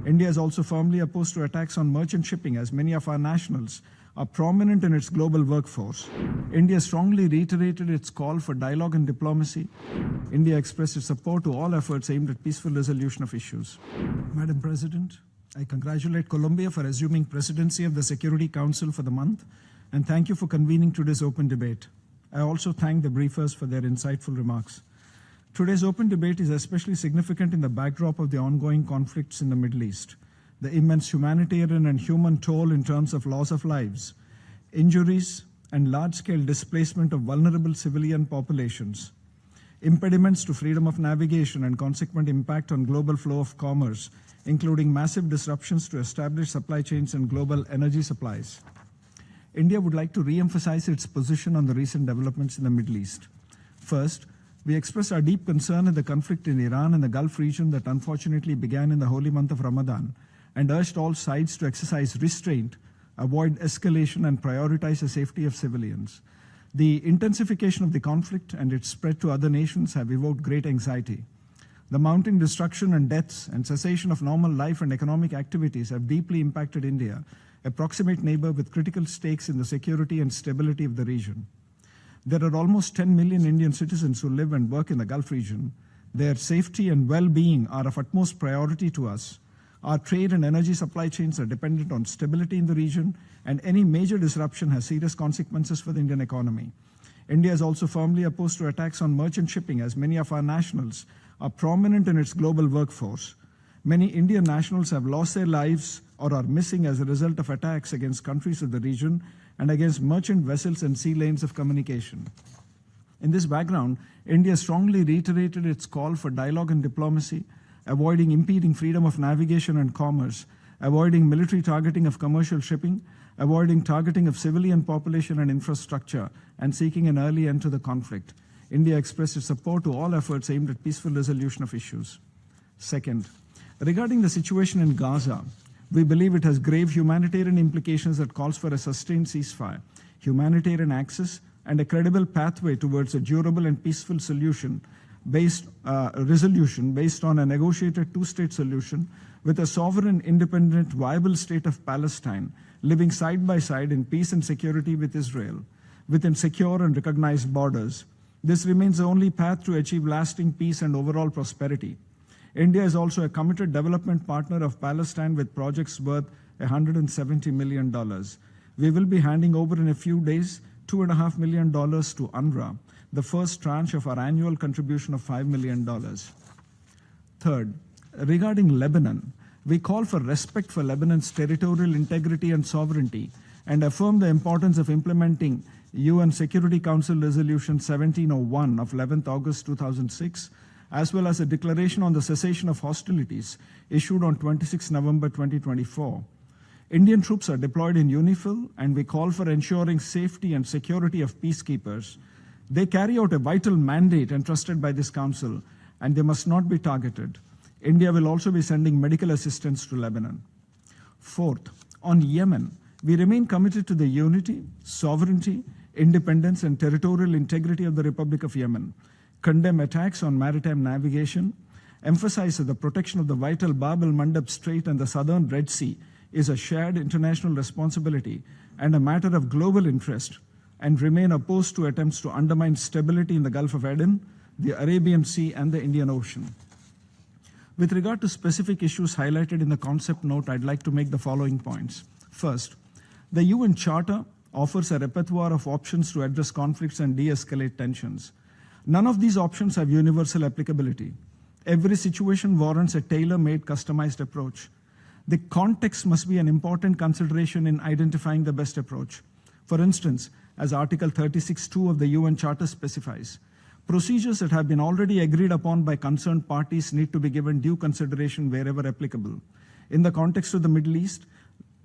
India is also firmly opposed to attacks on merchant shipping, as many of our nationals are prominent in its global workforce. India strongly reiterated its call for dialogue and diplomacy. India expressed its support to all efforts aimed at peaceful resolution of issues. Madam President, I congratulate Colombia for assuming presidency of the Security Council for the month, and thank you for convening today's open debate. I also thank the briefers for their insightful remarks. Today's open debate is especially significant in the backdrop of the ongoing conflicts in the Middle East, the immense humanitarian and human toll in terms of loss of lives, injuries, and large-scale displacement of vulnerable civilian populations, impediments to freedom of navigation and consequent impact on global flow of commerce, including massive disruptions to established supply chains and global energy supplies. India would like to re-emphasize its position on the recent developments in the Middle East. First, we express our deep concern at the conflict in Iran and the Gulf region that unfortunately began in the holy month of Ramadan, and urged all sides to exercise restraint, avoid escalation, and prioritize the safety of civilians. The intensification of the conflict and its spread to other nations have evoked great anxiety. The mounting destruction and deaths and cessation of normal life and economic activities have deeply impacted India, a proximate neighbor with critical stakes in the security and stability of the region. There are almost 10 million Indian citizens who live and work in the Gulf region. Their safety and well-being are of utmost priority to us. Our trade and energy supply chains are dependent on stability in the region, and any major disruption has serious consequences for the Indian economy. India is also firmly opposed to attacks on merchant shipping, as many of our nationals are prominent in its global workforce. Many Indian nationals have lost their lives or are missing as a result of attacks against countries of the region and against merchant vessels and sea lanes of communication. In this background, India strongly reiterated its call for dialogue and diplomacy, avoiding impeding freedom of navigation and commerce, avoiding military targeting of commercial shipping, avoiding targeting of civilian population and infrastructure, and seeking an early end to the conflict. India expressed its support to all efforts aimed at peaceful resolution of issues. Second, regarding the situation in Gaza, we believe it has grave humanitarian implications that calls for a sustained ceasefire, humanitarian access, and a credible pathway towards a durable and peaceful resolution based on a negotiated two-state solution with a sovereign, independent, viable state of Palestine living side by side in peace and security with Israel, within secure and recognized borders. This remains the only path to achieve lasting peace and overall prosperity. India is also a committed development partner of Palestine with projects worth $170 million. We will be handing over in a few days $2.5 million to UNRWA, the first tranche of our annual contribution of $5 million. Third, regarding Lebanon, we call for respect for Lebanon's territorial integrity and sovereignty and affirm the importance of implementing UN Security Council Resolution 1701 of 11th August 2006, as well as a declaration on the cessation of hostilities issued on 26 November 2024. Indian troops are deployed in UNIFIL, and we call for ensuring safety and security of peacekeepers. They carry out a vital mandate entrusted by this council, and they must not be targeted. India will also be sending medical assistance to Lebanon. Fourth, on Yemen, we remain committed to the unity, sovereignty, independence, and territorial integrity of the Republic of Yemen, condemn attacks on maritime navigation, emphasize that the protection of the vital Bab el-Mandab Strait and the southern Red Sea is a shared international responsibility and a matter of global interest, and remain opposed to attempts to undermine stability in the Gulf of Aden, the Arabian Sea, and the Indian Ocean. With regard to specific issues highlighted in the concept note, I'd like to make the following points. First, the UN Charter offers a repertoire of options to address conflicts and de-escalate tensions. None of these options have universal applicability. Every situation warrants a tailor-made, customized approach. The context must be an important consideration in identifying the best approach. For instance, as Article 36(2) of the UN Charter specifies, procedures that have been already agreed upon by concerned parties need to be given due consideration wherever applicable. In the context of the Middle East,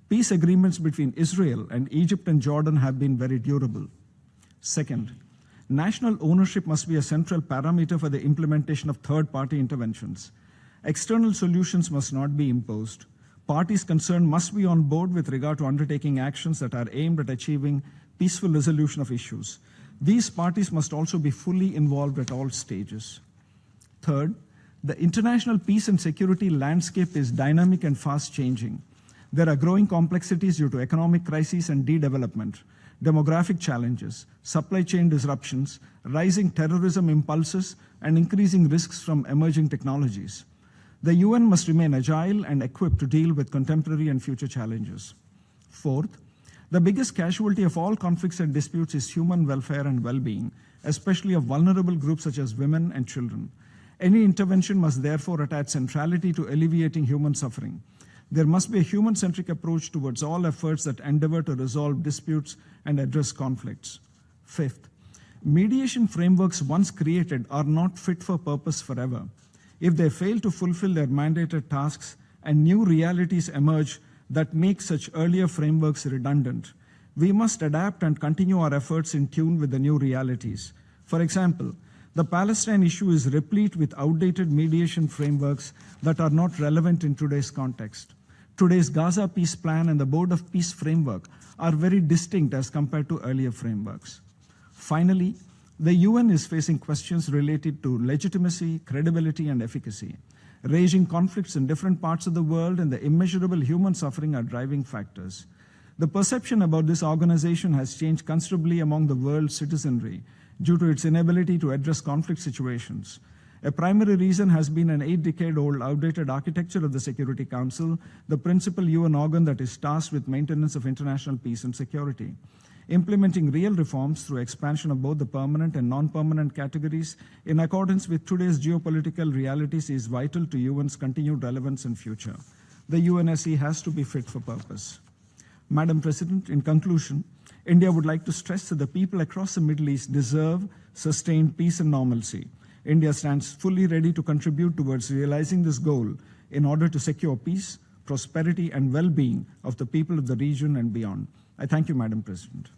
peace agreements between Israel and Egypt and Jordan have been very durable. Second, national ownership must be a central parameter for the implementation of third-party interventions. External solutions must not be imposed. Parties concerned must be on board with regard to undertaking actions that are aimed at achieving peaceful resolution of issues. These parties must also be fully involved at all stages. Third, The international peace and security landscape is dynamic and fast changing. There are growing complexities due to economic crises and de-development, demographic challenges, supply chain disruptions, rising terrorism impulses, and increasing risks from emerging technologies. The UN must remain agile and equipped to deal with contemporary and future challenges. Fourth, the biggest casualty of all conflicts and disputes is human welfare and well-being, especially of vulnerable groups such as women and children. Any intervention must therefore attach centrality to alleviating human suffering. There must be a human-centric approach towards all efforts that endeavor to resolve disputes and address conflicts. Fifth, mediation frameworks once created are not fit for purpose forever. If they fail to fulfill their mandated tasks and new realities emerge that make such earlier frameworks redundant, we must adapt and continue our efforts in tune with the new realities. For example, the Palestine issue is replete with outdated mediation frameworks that are not relevant in today's context. Today's Gaza Peace Plan and the Board of Peace framework are very distinct as compared to earlier frameworks. Finally, the UN is facing questions related to legitimacy, credibility, and efficacy. Raging conflicts in different parts of the world and the immeasurable human suffering are driving factors. The perception about this organization has changed considerably among the world's citizenry due to its inability to address conflict situations. A primary reason has been an 8-decade-old outdated architecture of the Security Council, the principal UN organ that is tasked with maintenance of international peace and security. Implementing real reforms through expansion of both the permanent and non-permanent categories in accordance with today's geopolitical realities is vital to UN's continued relevance and future. The UNSC has to be fit for purpose. Madam President, in conclusion, India would like to stress that the people across the Middle East deserve sustained peace and normalcy. India stands fully ready to contribute towards realizing this goal in order to secure peace, prosperity, and well-being of the people of the region and beyond. I thank you, Madam President.